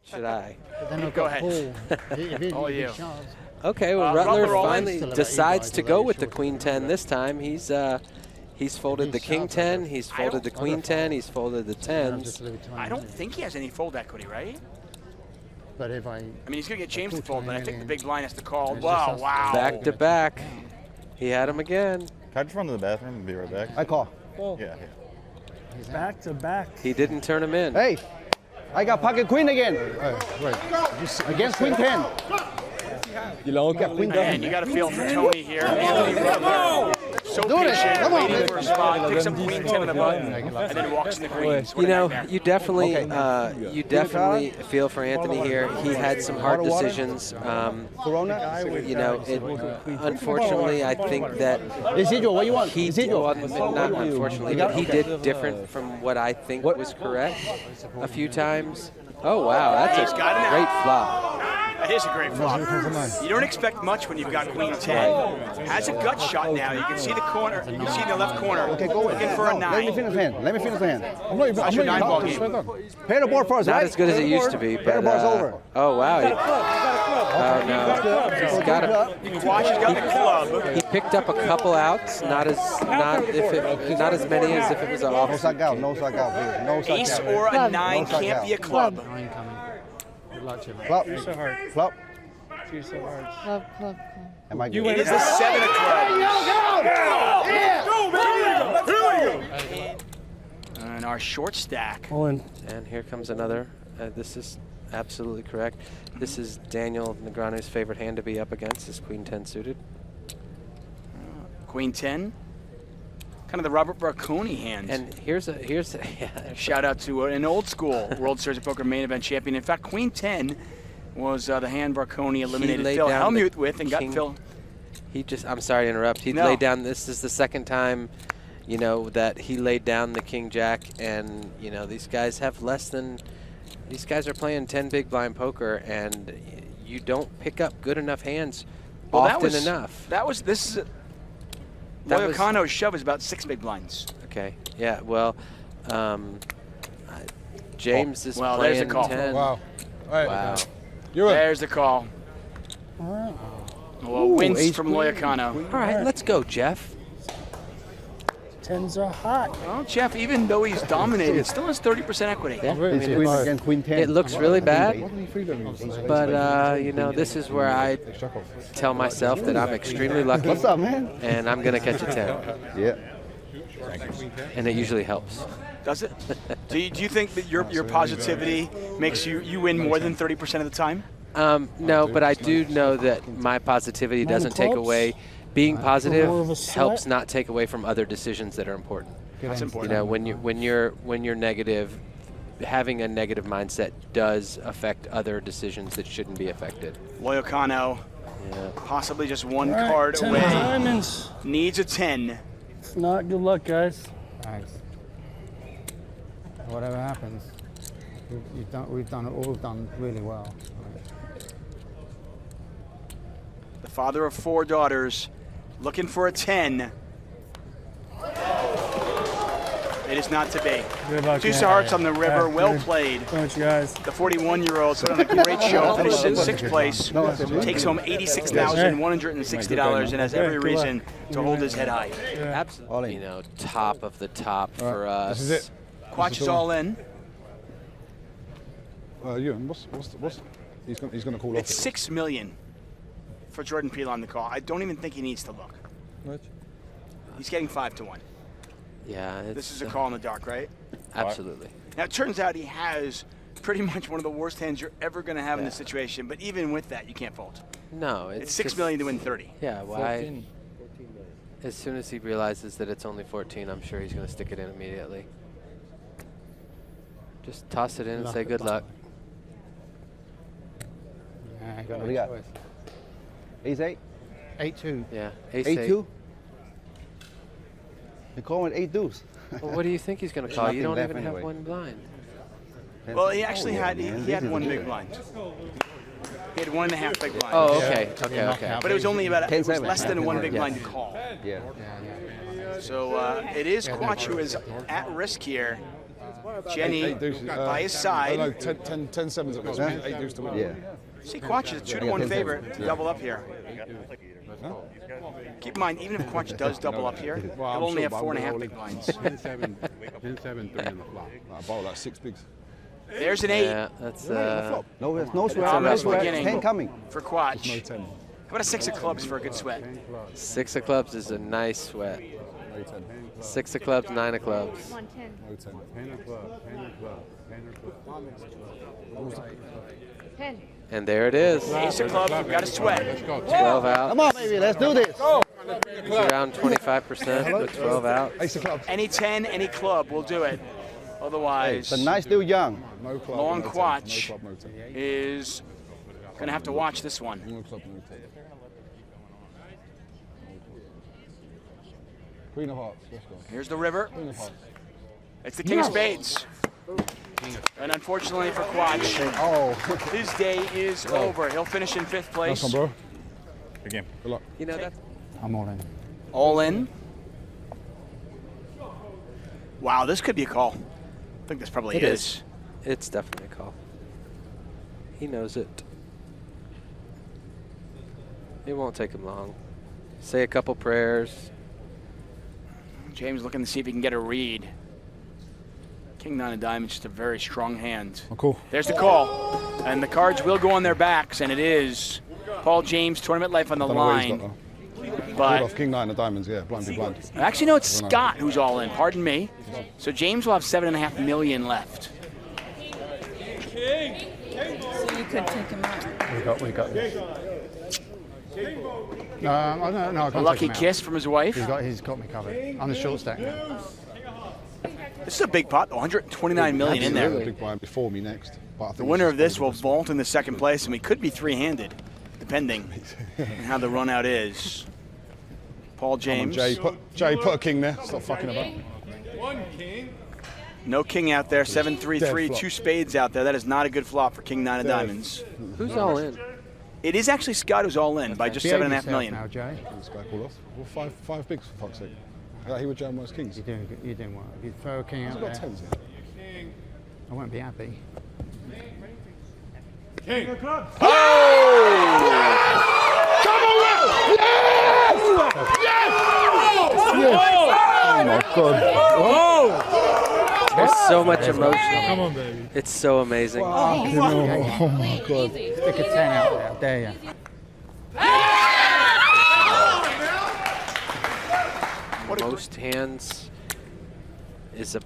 should I? Go ahead. All you. Okay, well, Rutler finally decides to go with the queen 10 this time. He's folded the king 10, he's folded the queen 10, he's folded the 10s. I don't think he has any fold equity, right? But if I mean, he's going to get James to fold, but I think the big blind has to call. Wow, wow. Back to back. He had him again. Can I just run to the bathroom and be right back? I call. Yeah. Back to back. He didn't turn him in. Hey, I got pocket queen again. Against queen 10. Man, you got to feel for Tony here. Anthony Rutler, so patient, waiting for a spot, picks up queen 10 on the button, and then walks in the queens. You know, you definitely feel for Anthony here. He had some hard decisions. You know, unfortunately, I think that Isidro, what you want? he not unfortunately, but he did different from what I think was correct a few times. Oh wow, that's a great flop. That is a great flop. You don't expect much when you've got queen 10. Has a gut shot now. You can see the corner. You can see in the left corner. Okay, go looking for a 9. Let me finish the hand. Let me finish the hand. How's your 9-ball game? Pay the board first, Not right? as good as it used to be, Pay but the board's over. oh wow. Oh no. He's got a, Quach has got the club. he picked up a couple outs, not as many as if it was an No off. suck out, no suck out, please. No suck Ace out. or a 9 can't be a club. Flop. You're so hard. Flop. You're so hard. Am I It good? is a 7 of clubs. And our short stack. And here comes another. This is absolutely correct. This is Daniel Negreanu's favorite hand to be up against, is queen 10 suited. Queen 10. Kind of the Robert Barconi hand. And here's a Shout out to an old school World Series of Poker main event champion. In fact, Queen 10 was the hand Barconi eliminated Phil Hellmuth with and got Phil. I'm sorry to interrupt. He laid down, this is the second time, you know, that he laid down the king jack, and, you know, these guys have these guys are playing 10 big blind poker, and you don't pick up good enough hands often enough. Loyocano's shove is about 6 big blinds. Okay, yeah, well, James is there's playing the call. 10. Wow. All right. Wow. There's the call. Well, wins from Loyocano. All right, let's go, Jeff. 10s are hot. Well, Jeff, even though he's dominated, still has 30% equity. Yeah. Against queen 10. It looks really bad, but you know, this is where I tell myself that I'm extremely lucky. What's up, man? And I'm gonna catch a 10. Yeah. And it usually helps. Does it? Do you think that your positivity makes you win more than 30% of the time? No, but I do know that my positivity doesn't take away. Being positive helps not take away from other decisions that are important. That's important. You know, when you're negative, having a negative mindset does affect other decisions that shouldn't be affected. Loyocano, possibly just one card 10 away. diamonds. Needs a 10. It's not good luck, guys. Thanks. Whatever happens, we've all done really well. The father of 4 daughters, looking for a 10. It is not to be. Good luck, Deuce of man. hearts on the river, well played. Thanks, guys. The 41-year-old put on a great show, finishes in 6th place, takes home $86,160, and has every reason to hold his head high. Absolutely. You know, top of the top for us. This is it. Quach is all in. What's he's gonna call off. It's $6 million for Jordan Pelon to call. I don't even think he needs to look. Right. He's getting 5-1. Yeah. This is a call in the dark, right? Absolutely. Now, it turns out he has pretty much one of the worst hands you're ever going to have in this situation, but even with that, you can't fold. No. It's $6 million to win 30. Yeah, why? As soon as he realizes that it's only 14, I'm sure he's going to stick it in immediately. Just toss it in and say good luck. What do you got? Ace 8? 8-2. Yeah, ace 8 8. 2? You're calling 8 deuce. Well, what do you think he's going to call? You don't even have anyway. one blind. Well, he actually had one big blind. He had 1.5 big blinds. Oh, okay, okay. But it was only about it was 10-7. less than 1 big blind to call. Yeah. So it is Quach who is at risk here. Jenny Eight deuces. by his No, side. 10 sevens it was. 8 deuces to win. Yeah. See, Quach is a 2-to-1 favorite to double up here. Keep in mind, even if Quach does double up here, Well, I'm he'll only sure, have but 4.5 I'm big blinds. 10-7, 3 on the flop. I bowl like 6 bigs. There's an 8 Yeah, that's No, there's no sweat. Ominous No sweat. beginning. 10 coming. for No Quach. 10. How about a 6 of clubs for a good sweat? 6 of clubs is a nice sweat. No 10. 6 of clubs, 9 of clubs. No 10. 10. And there it is. Ace of clubs, we've got a sweat. 12 out. Come on, baby, let's do this. He's around 25% with 12 out. Ace of clubs. Any 10, any club will do it. Otherwise, It's a nice little young. No club. Long no 10. Quach. No club, no 10. is going to have to watch this one. No club, no 10. Queen of hearts. Let's go. Here's the river. Queen of hearts. It's the king of spades. And unfortunately for Quach, his day is over. He'll finish in 5th place. Nice one, bro. Good game. Good luck. You know, that I'm all in. All in. Wow, this could be a call. I think this probably It is. is. It's definitely a call. He knows it. It won't take him long. Say a couple prayers. James looking to see if he can get a read. King 9 of diamonds, just a very strong hand. Oh, cool. There's the call. And the cards will go on their backs, and it is Paul James, tournament life on the Don't know what he's got, line. though. Good But off King 9 of diamonds, yeah. Blind be blind. actually, no, it's Scott who's all in. Pardon me. So James will have $7.5 million left. So you could take him out. We got this. No, I A can't lucky take him out. kiss from his wife. He's got me covered. On the short stack now. This is a big pot, though. $129 million in there. Big blind before me next. But I think The winner it's of this will probably vault in the 2nd place, and we could be 3-handed, depending on how the run out is. Paul Come on, James. Jay, put a king there. Stop fucking about. No king out there. 7-3-3, Dead flop. 2 spades out there. That is not a good flop for King 9 of diamonds. Who's all in? It is actually Scott who's all in by just Behave $7.5 yourself million. now, Jay. This guy called off. Well, five bigs for fuck's sake. He would jam most kings. You're doing well. If you throw a king He's out got there, 10s here. I won't be happy. Oh my god. There's so much emotion. Come on, baby. It's so amazing. Oh my god. Stick a 10 out there. There you. Most hands is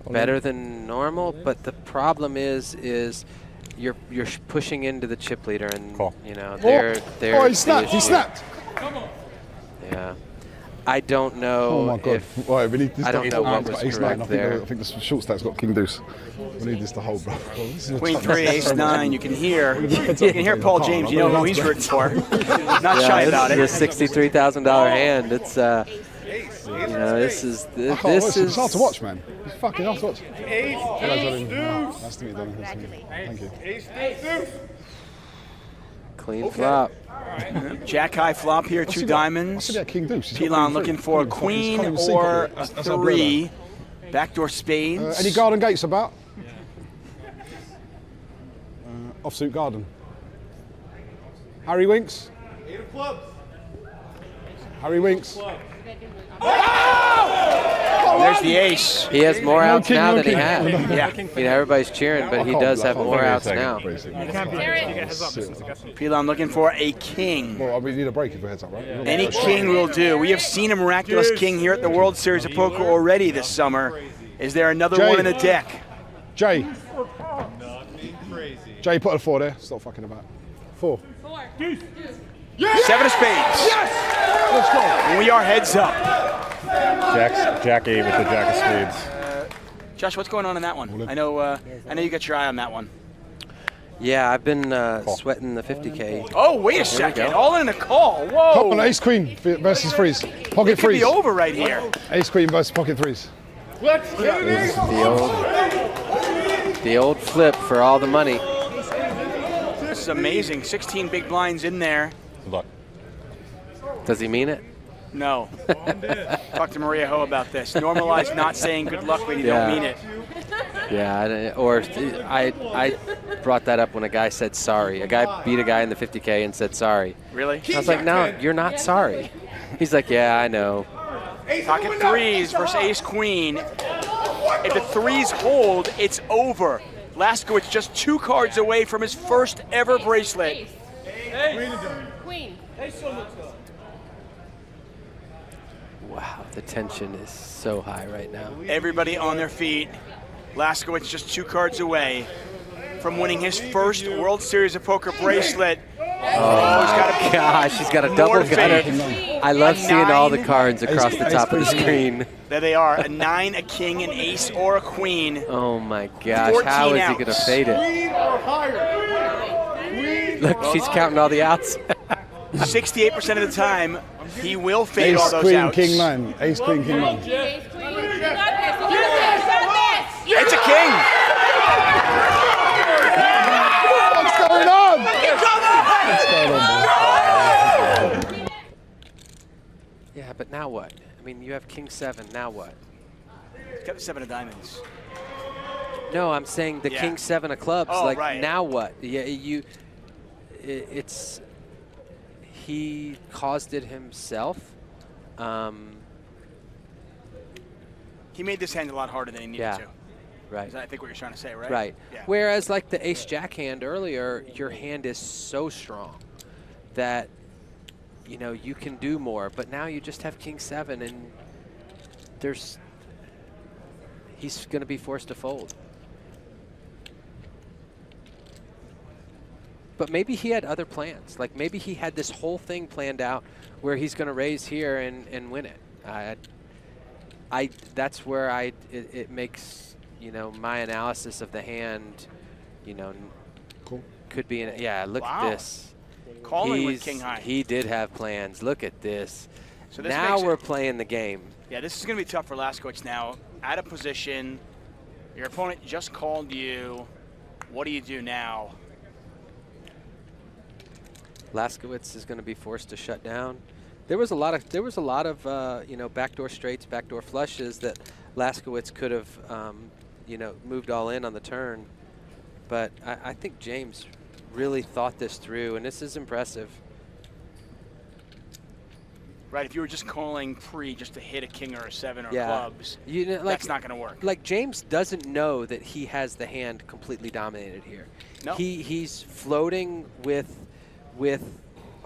better than normal, but the problem is you're pushing into the chip leader, and you know they're Oh, he snapped. He snapped. Yeah, I don't know. Oh my god. If, Right, we need this I don't know what was ace correct 9. there. I think the short stack's got king deuce. We need this to hold, bro. This is a Queen tough- 3, Ace 9. You can hear Paul James. You know who he's rooting for. Not shy about This it. is a $63,000 hand. It's you know, this is It's hard to watch, man. It's fucking hard to watch. Nice to meet you, darling. Nice to meet you. Thank you. clean flop. Jack high flop here, 2 diamonds. I said king deuce. He's got Pelon queen looking three. for a Fucking queen can't even see or properly. a That's how good I 3. Backdoor spades. Any garden gates about? Offsuit garden. Harry Winks. 8 of clubs. Harry Winks. There's the ace. He has more outs king, now no than he king. had. Yeah. You know, everybody's cheering, but he does have more outs now. Pelon looking for a king. Well, we need a break if we're heads up, right? Any king will do. We have seen a miraculous king here at the World Series of Poker already this summer. Is there another Jay. one in the deck? Jay. Jay, put a 4 there. Stop fucking about. 4. 7 of spades. Let's go. And we are heads up. Jack 8 with the Jack of spades. Josh, what's going on in that one? I know you got your eye on that one. Yeah, I've been sweating the 50K. Oh, wait a second. All in a call. Whoa. Come on, ace queen versus freeze. Pocket It could be freeze. over right here. Ace queen versus pocket freeze. The old flip for all the money. This is amazing. 16 big blinds in there. Good luck. Does he mean it? No. Talk to Maria Ho about this. Normalize not saying good luck when you don't mean it. Yeah, I brought that up when a guy said sorry. A guy beat a guy in the 50K and said sorry. Really? I was like, no, you're not sorry. He's like, yeah, I know. Pocket threes versus ace queen. If the threes hold, it's over. Laskowitz just 2 cards away from his first ever bracelet. Queen. Wow, the tension is so high right now. Everybody on their feet. Laskowitz just 2 cards away from winning his first World Series of Poker bracelet. Oh, gosh, he's got a double gutter. I love seeing all the cards across the top of the screen. There they are, a 9, a king, an ace, or a queen. Oh my gosh, how is he going to fade it? Look, she's counting all the outs. 68% of the time, he will fade Ace, all those queen, outs. king, 9. Ace, queen, king, 9. It's a king. What's going on? What's going on, man? Yeah, but now what? I mean, you have king 7, now what? He's got the 7 of diamonds. No, I'm saying the king 7 of clubs. Oh, like, right. now what? Yeah, it's he caused it himself. He made this hand a lot harder than he needed to. Right. Is that, I think, what you're trying to say, right? Right. Yeah. Whereas, like the ace-jack hand earlier, your hand is so strong that, you know, you can do more. But now you just have king 7, and he's going to be forced to fold. But maybe he had other plans. Like, maybe he had this whole thing planned out where he's going to raise here and win it. That's where it makes, you know, my analysis of the hand, you know, cool. Could be look Wow. at this. Calling with king high. He did have plans. Look at this. So this now makes we're playing the game. Yeah, this is going to be tough for Laskowitz now. Out of position. Your opponent just called you. What do you do now? Laskowitz is going to be forced to shut down. There was a lot of you know, backdoor straights, backdoor flushes that Laskowitz could have you know, moved all in on the turn. But I think James really thought this through, and this is impressive. Right, if you were just calling pre just to hit a king or a 7 or Yeah. clubs, You know, like, that's not going to work. Like, James doesn't know that he has the hand completely dominated here. No. He's floating with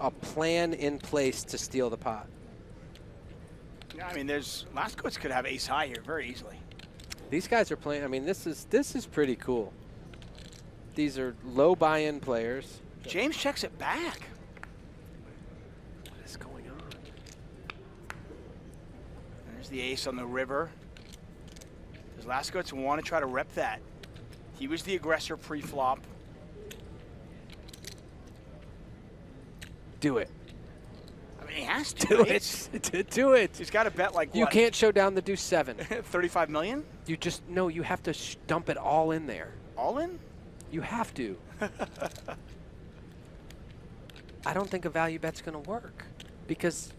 a plan in place to steal the pot. Yeah, I mean, Laskowitz could have ace high here very easily. These guys are playing. I mean, this is pretty cool. These are low buy-in players. James checks it back. What is going on? There's the ace on the river. Does Laskowitz want to try to rep that? He was the aggressor pre-flop. Do it. I mean, he has to. Do right? it. Do it. He's got to bet like You what? can't show down the deuce 7. 35 million? You have to dump it all in there. All in? You have to. I don't think a value bet's going to work because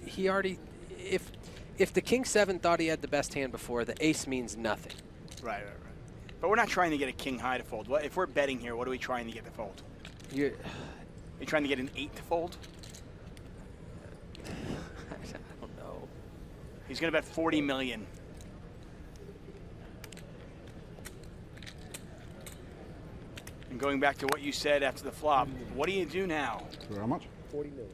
he already, if the king 7 thought he had the best hand before, the ace means nothing. Right. But we're not trying to get a king high to fold. If we're betting here, what are we trying to get to fold? You're trying to get an 8 to fold? I don't know. He's going to bet 40 million. And going back to what you said after the flop, what do you do now? How much? 40 million.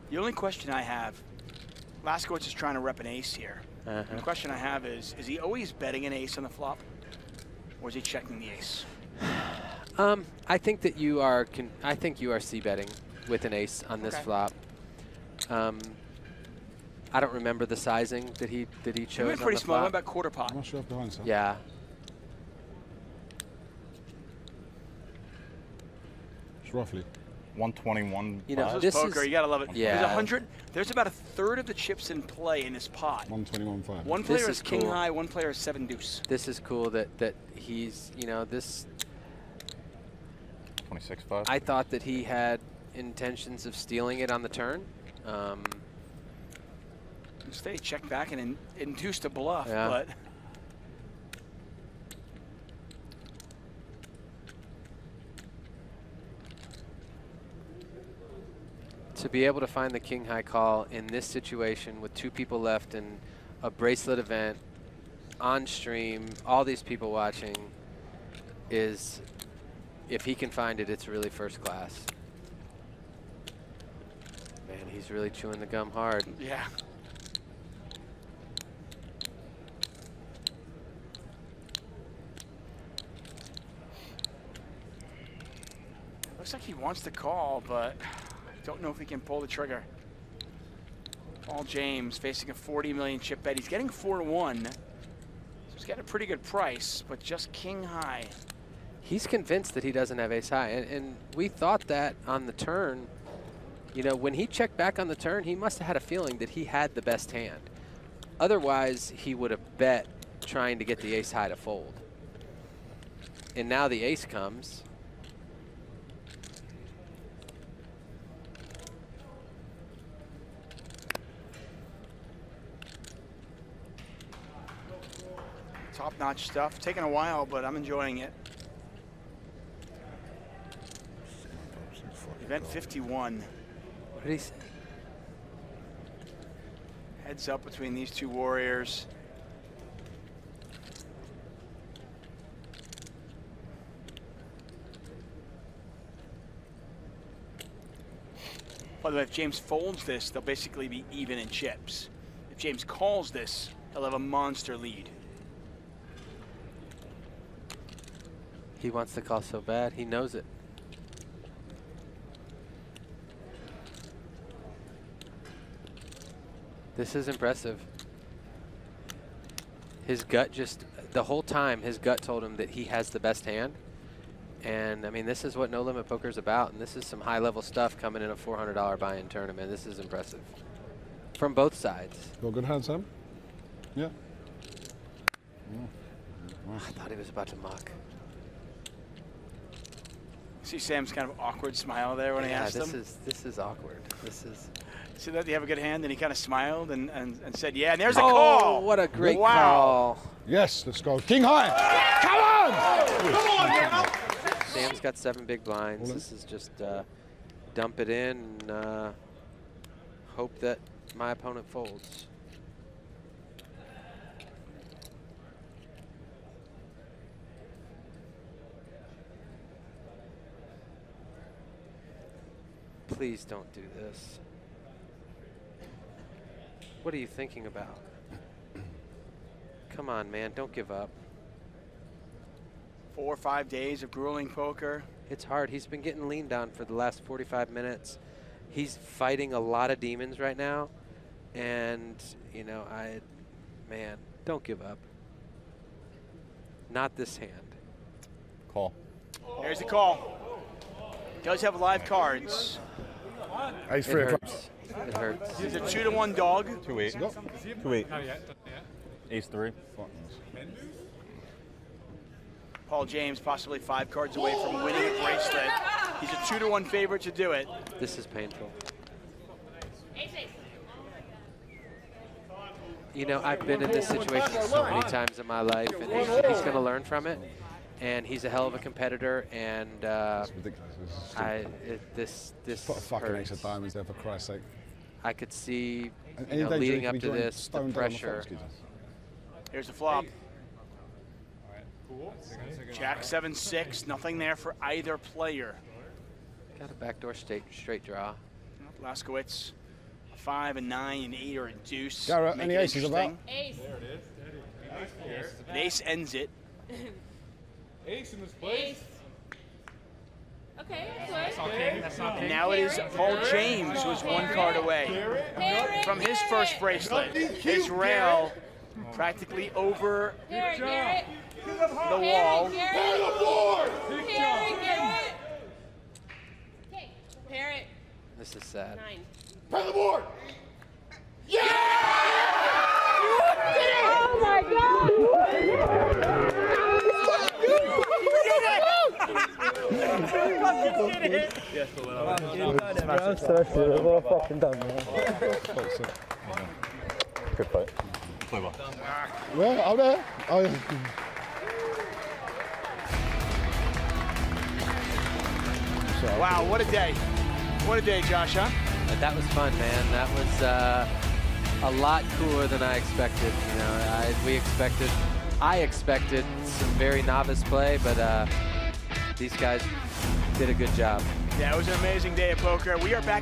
The only question I have, Laskowitz is trying to rep an ace here. And the question I have is he always betting an ace on the flop? Or is he checking the ace? I think that you are c-betting with an ace on this flop. I don't remember the sizing that he chose. He went pretty small. Went about quarter pot. I'm not sure behind, sir. Yeah. It's roughly 121. You know, this is poker. You gotta love it. Yeah. There's 100. There's about a third of the chips in play in this pot. 121.5. One player This is is king cool. high. One player is 7 deuce. This is cool that he's, you know, this. 26.5. I thought that he had intentions of stealing it on the turn. Instead, he checked back and induced a bluff, Yeah. but to be able to find the king high call in this situation with 2 people left and a bracelet event on stream, all these people watching, is, if he can find it, it's really first class. Man, he's really chewing the gum hard. yeah. Looks like he wants to call, but I don't know if he can pull the trigger. Paul James facing a 40 million chip bet. He's getting 4-1. So he's getting a pretty good price, but just king high. He's convinced that he doesn't have ace high, and we thought that on the turn. You know, when he checked back on the turn, he must have had a feeling that he had the best hand. Otherwise, he would have bet trying to get the ace high to fold. And now the ace comes. Top-notch stuff. Taking a while, but I'm enjoying it. Event 51. What did he say? Heads up between these 2 warriors. By the way, if James folds this, they'll basically be even in chips. If James calls this, he'll have a monster lead. He wants to call so bad, he knows it. This is impressive. His gut just, the whole time, his gut told him that he has the best hand. And I mean, this is what No Limit Poker is about, and this is some high-level stuff coming in a $400 buy-in tournament. This is impressive from both sides. Got a good hand, Sam? Yeah. I thought he was about to muck. See Sam's kind of awkward smile there when he asked him. This is awkward. This is. See that? Do you have a good hand? And he kind of smiled and said, yeah, and there's a Oh, call. what a great Wow. call. Yes, let's go. King high. Come on! Sam's got 7 big blinds. This is just dump it in and hope that my opponent folds. Please don't do this. What are you thinking about? Come on, man, don't give up. 4 or 5 days of grueling poker. It's hard. He's been getting leaned on for the last 45 minutes. He's fighting a lot of demons right now. And, you know, man, don't give up. Not this hand. Call. Here's the call. Does have live cards. Ace It 3 o'clock. hurts. It hurts. He's a 2-1 dog. 2-8. 2-8. Ace 3. Paul James possibly 5 cards away from winning a bracelet. He's a 2-1 favorite to do it. This is painful. You know, I've been in this situation so many times in my life, and he's going to learn from it. And he's a hell of a competitor, and It's ridiculous. This this Put a fucking hurts. ace of diamonds there for Christ's sake. I could see, Any you know, day leading Jake up could be to joining this, the stone down on the pressure. floor, excuse us. Here's the flop. Jack 7-6, nothing there for either player. Got a backdoor straight draw. Laskowitz, a 5, a 9, an 8, or a deuce. Garrett, Make any it aces about? interesting. Ace. An ace ends it. Ace. Okay, that's good. And now it is Paul James, who is 1 card away from his first bracelet. Israel practically over Garrett. the wall. Parrot. This is sad. 9. Oh my God! Good fight. Play ball. Where? Out there? Oh, yeah. Wow, what a day. What a day, Josh, huh? That was fun, man. That was a lot cooler than I expected. You know, I expected some very novice play, but these guys did a good job. Yeah, it was an amazing day of poker. We are back.